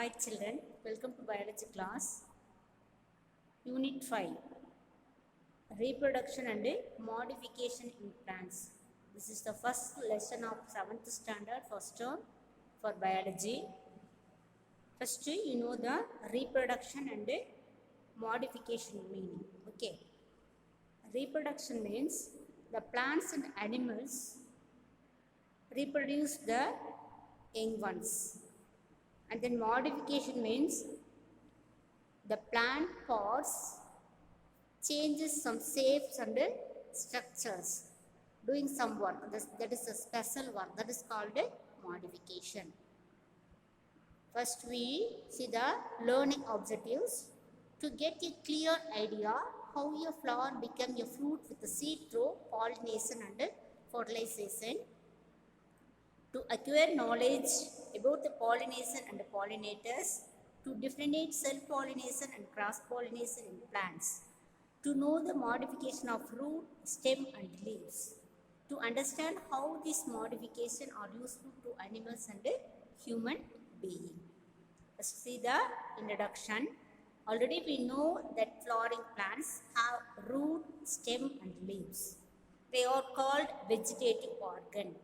Hi children, welcome to biology class. Unit 5, Reproduction and Modification in Plants. This is the first lesson of 7th standard first term for biology. First you know the reproduction and modification meaning. Okay. Reproduction means the plants and animals reproduce the young ones. And then modification means the plant parts changes some shapes and structures, doing some work. That is a special work that is called a modification. First we see the learning objectives. To get a clear idea how a flower becomes a fruit with the seed through pollination and fertilization. To acquire knowledge about the pollination and the pollinators. To differentiate self-pollination and cross-pollination in plants. To know the modification of root, stem and leaves. To understand how these modifications are useful to animals and human beings. Let's see the introduction. Already we know that flowering plants have root, stem and leaves. They are called vegetative organ.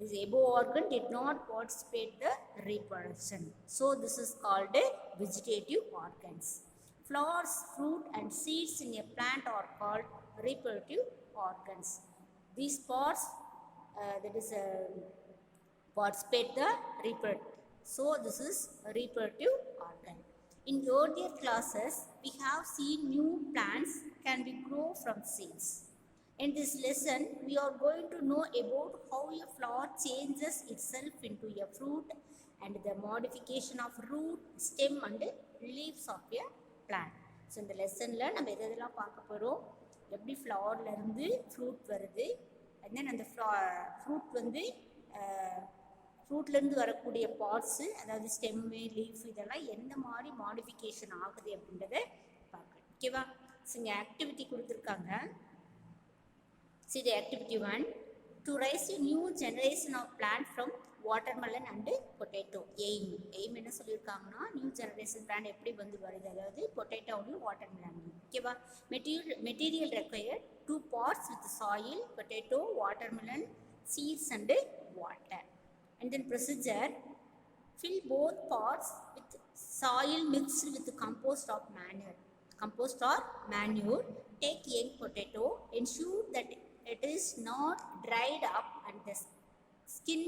This above organ did not participate in the reproduction. So this is called a vegetative organs. Flowers, fruit and seeds in a plant are called reproductive organs. These parts participate the reproduction. So this is a reproductive organ. In earlier classes, we have seen new plants can be grown from seeds. In this lesson, we are going to know about how a flower changes itself into a fruit and the modification of root, stem and leaves of a plant. So, in the lesson, we will see how flower fruit வருது and then அந்த fruit வந்து ஃப்ரூட்லேருந்து வரக்கூடிய parts அதாவது stem leaf இதெல்லாம் எந்த மாதிரி modification ஆகுது அப்படின்றத பார்க்கலாம். ஓகேவா? ஸோ இங்கே ஆக்டிவிட்டி கொடுத்துருக்காங்க. See the activity 1. To raise a new generation of plant from watermelon and potato. Aim என்ன சொல்லியிருக்காங்கன்னா நியூ ஜெனரேஷன் பிளான்ட் எப்படி வந்து வருது, அதாவது பொட்டேட்டோவும் வாட்டர்மெலன். ஓகேவா? Material required 2 pots with soil, potato, watermelon, seeds and water. And then procedure, fill both pots with soil mixed with compost or manure. Take young potato, ensure that it is not dried up and the skin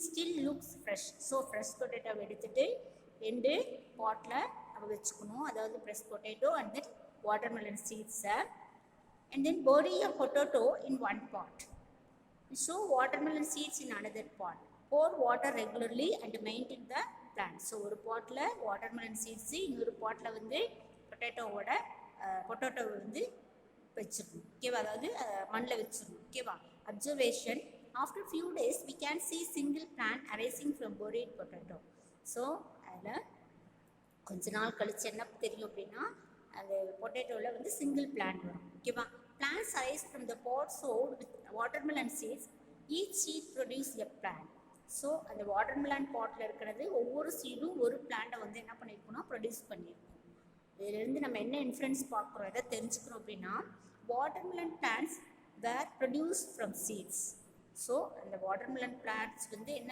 still looks fresh. So fresh potato எடுத்துட்டு ரெண்டு பாட்ல நம்ம வெச்சுக்கணும், அதாவது fresh potato and then watermelon seeds. And then bury a potato in one pot. Sow watermelon seeds in another pot. Pour water regularly and maintain the plant. So ஒரு பாட்ல watermelon seeds, இன்னொரு பாட்ல வந்து பொட்டேட்டோ வந்து வச்சிருக்கணும். ஓகேவா? அதாவது மண்ணில் வச்சிருக்கணும். ஓகேவா? Observation, after few days we can see single plant arising from buried potato. So அதில் கொஞ்ச நாள் கழிச்சு என்ன தெரியும் அப்படின்னா அந்த பொட்டேட்டோவில் வந்து சிங்கிள் பிளான்ட் வரும். ஓகேவா? Plants arise from the pot sowed with watermelon seeds. Each seed produce a plant. So அந்த வாட்டர்மெலன் பாட்டில் இருக்கிறது ஒவ்வொரு சீடும் ஒரு பிளான்ட்டை வந்து என்ன பண்ணியிருக்கோம்னா ப்ரொடியூஸ் பண்ணியிருக்கோம். இதிலிருந்து நம்ம என்ன இன்ஃப்ளூயன்ஸ் பார்க்குறோம், எதை தெரிஞ்சுக்கிறோம் அப்படின்னா watermelon plants were produced from seeds. So அந்த watermelon plants வந்து என்ன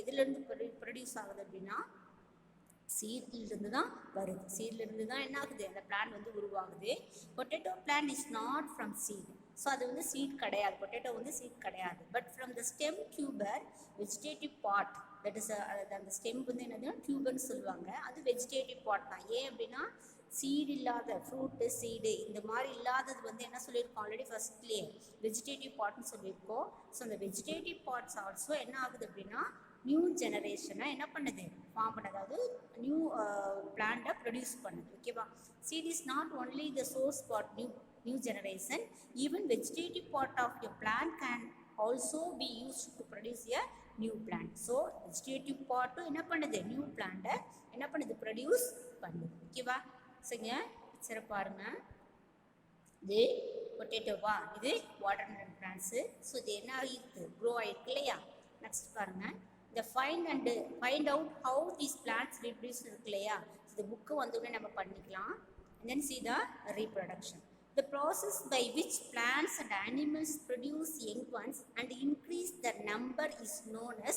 எதுலேருந்து ப்ரொடியூஸ் ஆகுது அப்படின்னா சீட்லேருந்து தான் வருது. சீட்லேருந்து தான் என்ன ஆகுது, அந்த பிளான்ட் வந்து உருவாகுது. Potato plant is not from seat. So அது வந்து சீட் கிடையாது, பொட்டேட்டோ வந்து சீட் கிடையாது. But from the stem tuber vegetative part, that is அந்த ஸ்டெம் வந்து என்னதுன்னா டியூபர்னு சொல்லுவாங்க, அது வெஜிடேட்டிவ் பார்ட் தான். ஏன் அப்படின்னா சீடு இல்லாத ஃப்ரூட்டு சீடு இந்த மாதிரி இல்லாதது வந்து என்ன சொல்லியிருக்கோம் ஆல்ரெடி ஃபர்ஸ்ட்லேயே வெஜிடேட்டிவ் பார்ட்னு சொல்லியிருக்கோம். ஸோ அந்த வெஜிடேட்டிவ் பார்ட்ஸ் ஆல்சோ என்ன ஆகுது அப்படின்னா நியூ ஜெனரேஷனை என்ன பண்ணுது, ஃபார்ம் பண்ணுது, அதாவது நியூ பிளான்ட்டை ப்ரொடியூஸ் பண்ணுது. ஓகேவா? Seed is not only the source for new generation, even vegetative part of a plant can also be used to produce a new plant. So vegetative பார்ட்டும் என்ன பண்ணுது, நியூ பிளான்ட்டை என்ன பண்ணுது, ப்ரொடியூஸ் பண்ணுது. ஓகேவா? சரிங்க, பிக்சரை பாருங்கள். இது பொட்டேட்டோவா, இது வாட்டர்மெலன் பிளான்ட்ஸு. ஸோ இது என்ன ஆகிருக்கு, க்ரோ ஆகிருக்கு இல்லையா? நெக்ஸ்ட் பாருங்கள், the find out how these plants reproduce இருக்கு இல்லையா, இந்த புக்கு வந்தோடனே நம்ம பண்ணிக்கலாம். And then see the reproduction. The process by which plants and animals produce young ones and increase their number is known as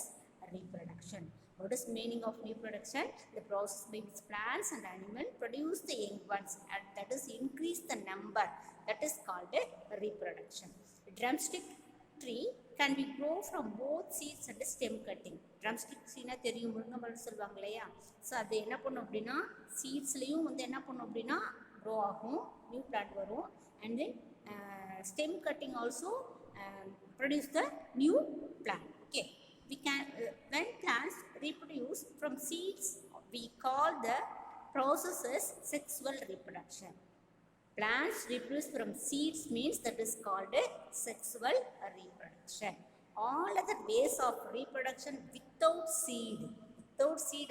reproduction. What is meaning of reproduction? The process by which plants and animals produce the young ones and that is increase the number, that is called a reproduction. A drumstick tree can be grown from both seeds and stem cutting. Drumstick சீனா தெரியும், முருங்கை மரம் சொல்லுவாங்க இல்லையா. So அது என்ன பண்ணும் அப்படின்னா சீட்ஸ்லேயும் வந்து என்ன பண்ணும் அப்படின்னா க்ரோ ஆகும், நியூ பிளான்ட் வரும். And then stem cutting also produce the new plant. Okay, we can when plants reproduce from seeds we call the process as sexual reproduction. Plants reproduce from seeds means that is called a sexual reproduction. All other ways of reproduction without seed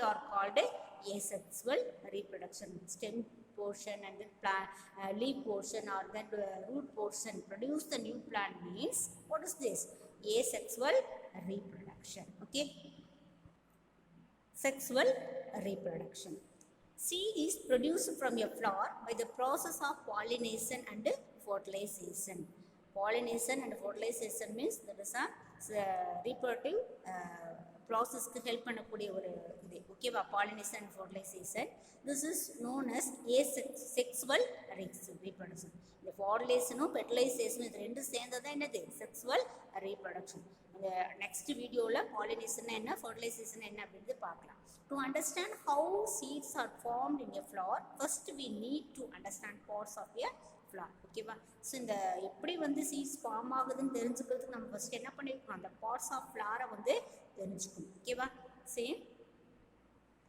are called asexual reproduction. Stem portion and then plant leaf portion or then root portion produce the new plant means what is this? Asexual reproduction. Okay, sexual reproduction. Seed is produced from a flower by the process of pollination and fertilization. Pollination and fertilization means that is a reproductive process க்கு help பண்ணக்கூடிய ஒரு இது. ஓகேவா, pollination and fertilization. This is known as asexual reproduction. இந்த fertilizationும் fertilizationும் இது ரெண்டும் சேர்ந்தது என்னது? sexual reproduction. இந்த நெக்ஸ்ட் வீடியோவில் pollination என்ன, fertilization என்ன அப்படின்றது பார்க்கலாம். To understand how seeds are formed in a flower, first we need to understand parts of a flower. ஓகேவா, ஸோ இந்த எப்படி வந்து சீட்ஸ் ஃபார்ம் ஆகுதுன்னு தெரிஞ்சுக்கிறதுக்கு நம்ம ஃபர்ஸ்ட் என்ன பண்ணியிருக்கோம், அந்த பார்ட்ஸ் ஆஃப் ஃப்ளாரை வந்து தெரிஞ்சுக்கணும். ஓகேவா, same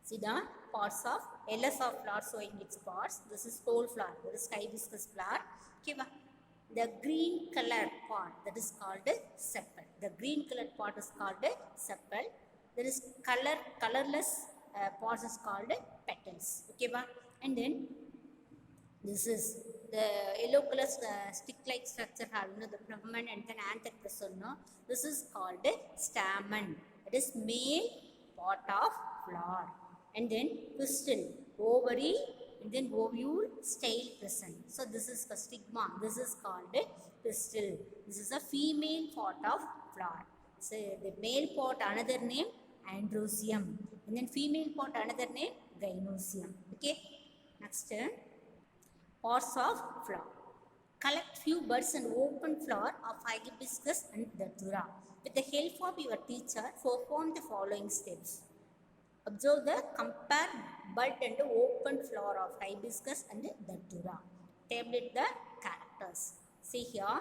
see the parts of LS of flower showing its parts. This is whole flower, this is hibiscus flower. Okay, the green color part that is called sepal. The green colored part is called sepal. There is colorless parts is called petals. Okay, and then this is the yellow color stick like structure having the pigment and then anther persona. This is called stamen. It is male part of flower. And then pistil, ovary, and then ovule, style present. So this is the stigma. This is called pistil. This is a female part of flower. So the male part another name androecium, and then female part another name gynoecium. Okay. Next, parts of flower. Collect few buds and open flower of hibiscus and datura. With the help of your teacher, perform the following steps. Observe the compare bud and open flower of hibiscus and datura. Tabulate the characters. See here,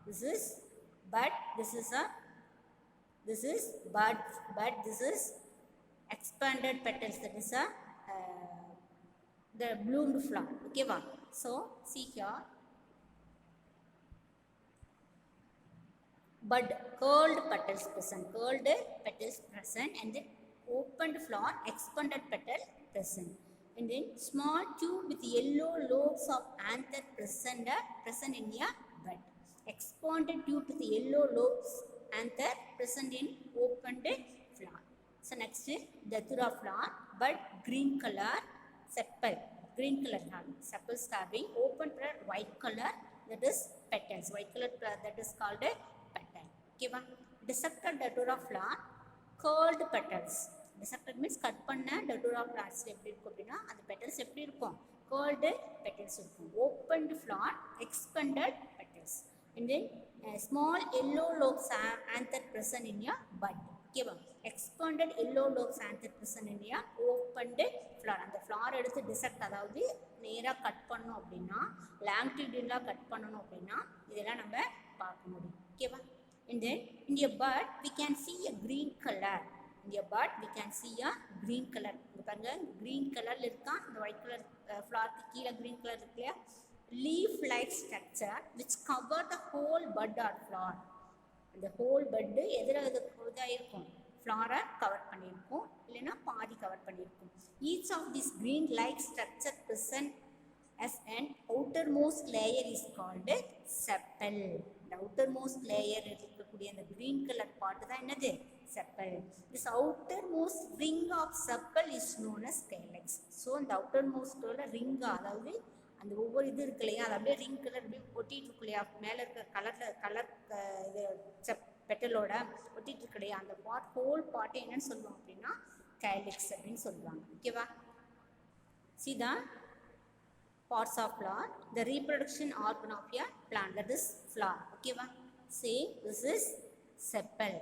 this is bud, this is bud, this is expanded petals, that is the bloomed flower. Okay, so see here, bud, curled petals present, and then opened flower, expanded petal present, and then small tube with yellow lobes of anther present in a bud. Expanded tube with yellow lobes anther present in opened flower. So next is datura flower, bud green color, sepal green color having, sepals having, open flower white color, that is petals, white color that is called a petal. Okay, dissected datura flower, curled petals. Dissected means cut பண்ண datura flowers எப்படி இருக்கும் அப்படின்னா அந்த petals எப்படி இருக்கும், curled petals இருக்கும். Opened flower, expanded petals, and then small yellow lobes anther present in your bud. Okay, expanded yellow lobes anther present in your opened flower. அந்த flower எடுத்து dissect, அதாவது நேராக கட் பண்ணோம் அப்படின்னா longitudinal கட் பண்ணணும் அப்படின்னா இதெல்லாம் நம்ம பார்க்க முடியும். ஓகேவா, and then in your bud we can see a green color. In your bud we can see a green color. இங்க பாருங்க green color இருக்கா, இந்த white color flower க்கு கீழ green color இருக்கு இல்லையா. Leaf like structure which cover the whole bud or flower. இந்த whole bud எதிர இதா இருக்கும், flower கவர் பண்ணியிருக்கும், இல்லைன்னா பாதி cover பண்ணியிருக்கும். Each of these green like structure present as an outermost layer is called sepal. The outermost layer இருக்கக்கூடிய அந்த green color part தான் என்னது, sepal. This outermost ring of sepal is known as calyx. So the outermost ring அதாவது அந்த ஒவ்வொரு இது இருக்கு இல்லையா, அது அப்படியே ரிங் கலர் அப்படியே ஒட்டிட்டு இருக்கு இல்லையா, மேலே இருக்கிற கலர் இது பெட்டலோட ஒட்டிட்டு இருக்கு இல்லையா, அந்த பார்ட் ஹோல் பார்ட் என்னன்னு சொல்லுவாங்க அப்படின்னா calyx அப்படின்னு சொல்லுவாங்க. ஓகேவா? See the parts of flower, the reproduction organ of a plant, that is flower. ஓகேவா? See, this is sepal.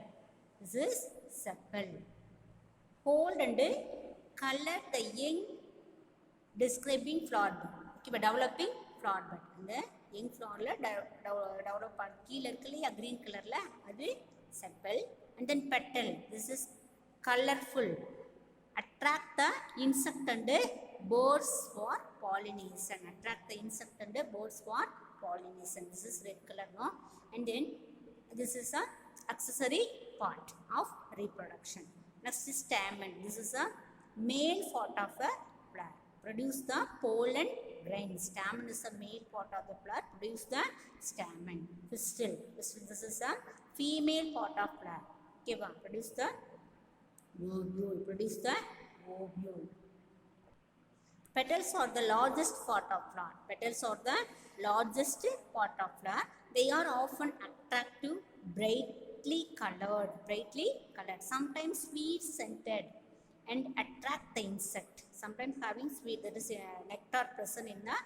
This is sepal. Hold and color the young describing flower bud. Okay, developing flower bud. அந்த young flowerல develop ஆன கீழ இருக்குல்லையா green colorல, அது sepal. And then petal. This is colorful. Attract the insect and birds for pollination. Attract the insect and birds for pollination. This is red color, no? And then this is a accessory part of reproduction. Next is stamen. This is a male part of a flower. Produce the pollen grains. Stamen is a male part of the flower. Produce the stamen. Pistil. This is a female part of flower. Okay, produce the ovule. Produce the ovule. Petals are the largest part of flower. Petals are the largest part of flower. They are often attractive, brightly colored, sometimes sweet scented, and attract the insect. Sometimes having sweet, that is nectar present in the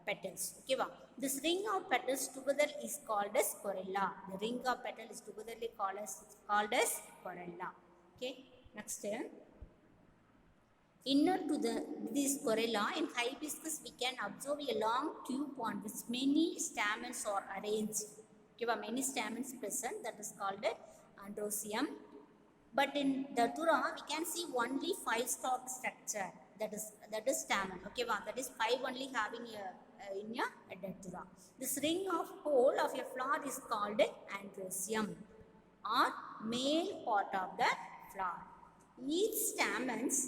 petals. Okay, this ring of petals together is called as corolla. The ring of petals is togetherly called as corolla. Okay, next. Inner to this corolla in hibiscus, we can observe a long tube on which many stamens are arranged. Okay, many stamens present, that is called androsium. But in Datura, we can see only 5-stalked structure. That is stamen. Okay, that is 5 only having in a Datura. This ring of whole of a flower is called androsium, or male part of the flower. Each stamens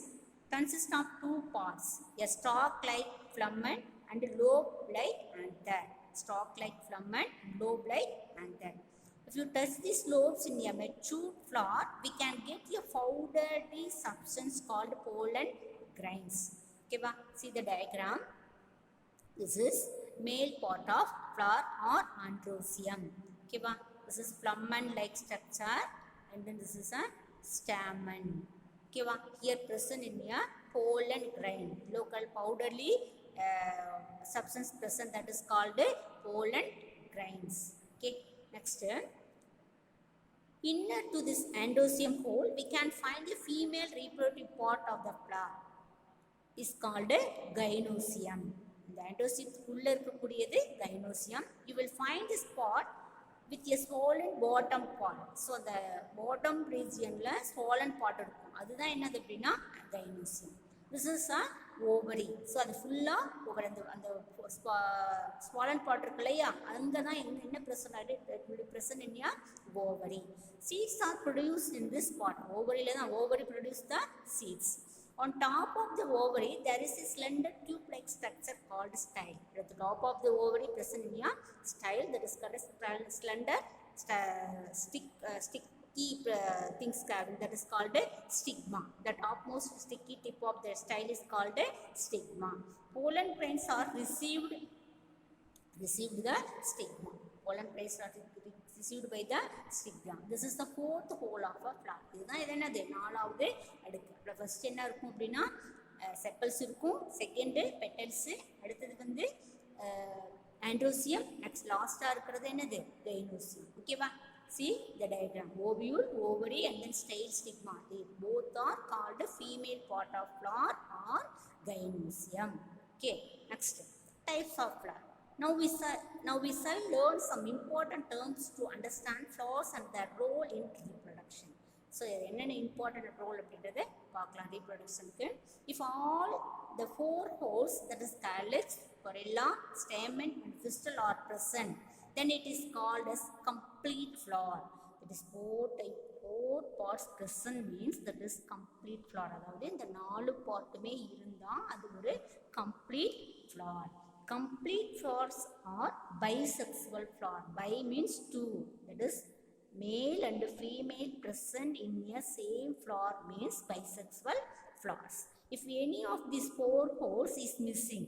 consist of 2 parts, a stalk-like flumen and lobe-like anther. Stalk-like flumen and lobe-like anther. If you touch these lobes in a mature flower, we can get a powdery substance called pollen grains. Okay, see the diagram. This is male part of flower or androsium. Okay, this is flumen-like structure, and then this is a stamen. Okay, here present in a pollen grain, local powdery substance present, that is called pollen grains. Okay, next. Inner to this androsium hole, we can find a female reproductive part of the flower. Is called gynosium. The androsium உள்ள இருக்கக்கூடியது gynosium. You will find this part with a swollen bottom part. So the bottom region la swollen part இருக்கும். அதுதான் என்னது அப்படின்னா gynosium. This is a ovary. So அது ஃபுல்லா over அந்த swollen part இருக்கு இல்லையா, அங்க தான் என்ன present in your ovary. Seeds are produced in this part. Ovary la தான் ovary produce the seeds. On top of the ovary, there is a slender tube-like structure called style. At the top of the ovary present in a style, that is called a slender sticky things having, that is called a stigma. The topmost sticky tip of the style is called a stigma. Pollen grains are received the stigma. Pollen grains are received by the stigma. This is the 4th hole of a flower. இதுதான் இது என்னது 4வது அடுக்கு. First என்ன இருக்கும் அப்படின்னா செப்பல்ஸ் இருக்கும், second petals, அடுத்தது வந்து androsium, next லாஸ்டா இருக்கிறது என்னது gynosium. ஓகேவா? See the diagram. Ovule, ovary, and then style, stigma. They both are called female part of flower or gynosium. Okay, next types of flower. Now we shall learn some important terms to understand flowers and their role in reproduction. So என்னென்ன important role அப்படின்றத பார்க்கலாம் reproductionக்கு. If all the 4 holes, that is calyx, corolla, stamen and pistil are present, then it is called as complete flower. It is four parts present means that is complete flower. அதாவது இந்த 4 பார்ட்டுமே இருந்தா அது ஒரு complete flower. Complete flowers are bisexual flower. Bi means 2, that is male and female present in a same flower means bisexual flowers. If any of these four poles is missing,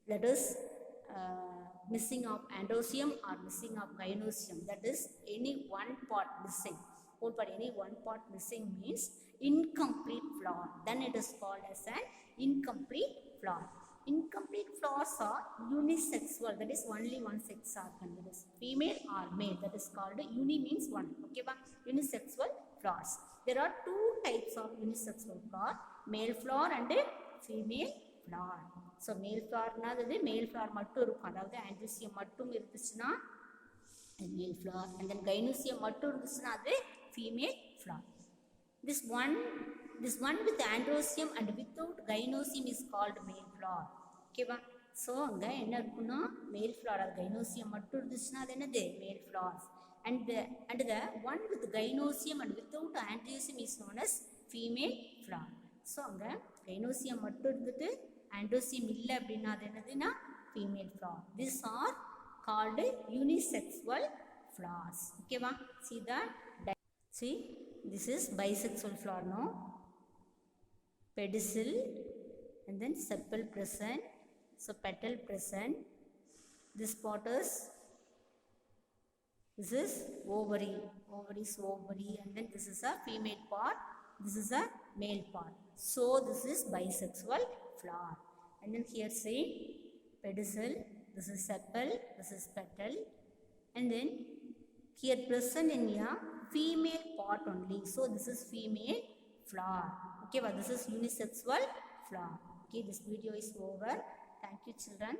that is missing of androsium or missing of gynosium, that is any one part missing, whole part any one part missing means incomplete flower, then it is called as an incomplete flower. Incomplete flowers are unisexual, that is only one sex organ, that is female or male, that is called uni means one. Okay, unisexual flowers. There are two types of unisexual flower, male flower and female flower. So male flower na adu male flower mattum irukum, adhaavadhu androsium mattum irundhuchuna male flower, and then gynosium mattum irundhuchuna adu female flower. This one with androsium and without gynosium is called male flower. Okay va? So anga enna irukuna male flower, gynosium mattum irundhuchuna adu enadhu male flowers, and the one with gynosium and without androsium is known as female flower. So anga gynosium mattum irundhutu androsium illa appadina adu enaduna female flower. These are called unisexual flowers. Okay va? See that? See, this is bisexual flower now. Pedicel and then sepal present, so petal present. This part is, this is ovary, and then this is a female part, this is a male part. So this is bisexual flower. And then here say pedicel, this is sepal, this is petal, and then here present in a female part only, so this is female flower. Okay, but this is unisexual flower. Okay, this video is over. Thank you, children.